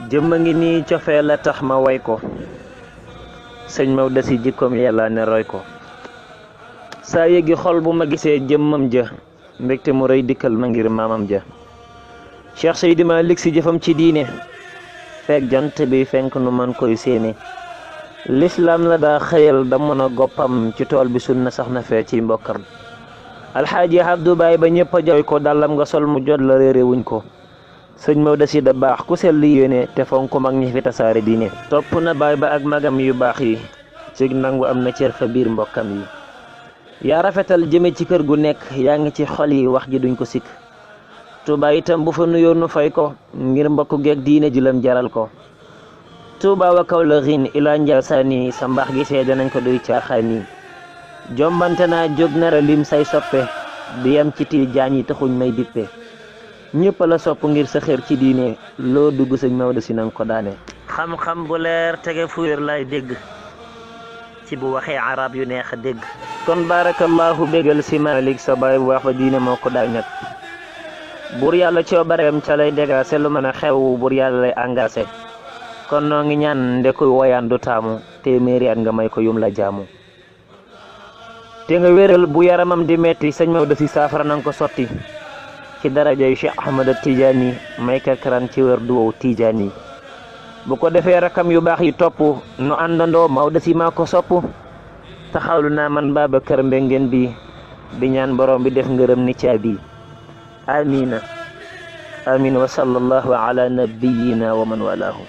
jëmma ngi nii cofee la tax ma way ko sëñ Maodo si jikkoom yàlla ne roy ko saa yëgi xol bu ma gisee jëmmam ja mbégte mu rëy dikkal ma ngir maamam ja Cheikh Seydi Malick Sy jëfam ci diine fekk jant bi fenk nu man koy séene l'islam la daa xëyal da mën a goppam ci tool bi sunna sax na fee ci mbokkam alxaaji Abdou Baay ba ñëpp a jooy ko dallam nga sol mu jot la réere wuñ ko sëñ Maodo si da baax ku sell yéene te fonk mag ñi fi tasaare diine topp na baay ba ak magam yu baax yi cig nangu am na cër fa biir mbokkam yi yaa rafetal jëme ci kër gu nekk yaa ngi ci xol yi wax ji duñ ko sikk Touba itam bu fa nuyoo nu fay ko ngir mbokk geeg diine julam jaral ko Touba wa kaw la xiin ilaa Njaasaan sa mbaax gi seede nañ ko duy caaxaan yi jombante naa jóg nara lim say soppe di yam ci Tijaan yi taxuñ may dippe ñëpp la sopp ngir sa xër ci diine loo dugg sëñ Maodo si nanga ko daane xam-xam bu leer tege fu wér lay dégg ci bu waxee arab yu neex a dégg kon barakallahu bégal si Malick sa baay bu wax ba diine moo ko daay nag buur yàlla coobareem ca lay dégaase lu mën a xew buur yàlla lay engagé kon noo ngi ñaan ndeku woyaan du taamu téeméeri at nga may ko yum la jaamu te nga wéral bu yaramam di metti sëñ Maodo si saafara nanga ko sotti ci darajay Cheikh Ahmad Tidiane may karkaran ci wér du wow Tidiane bu ko defee rakam yu baax yi topp nu àndandoo Maodo si maa ko sopp taxawlu naa man Babacar Mbengeen bi di ñaan borom bi def ngërëm ni caabi amina amin wa sallallahu ala nabiyyina wa man walahu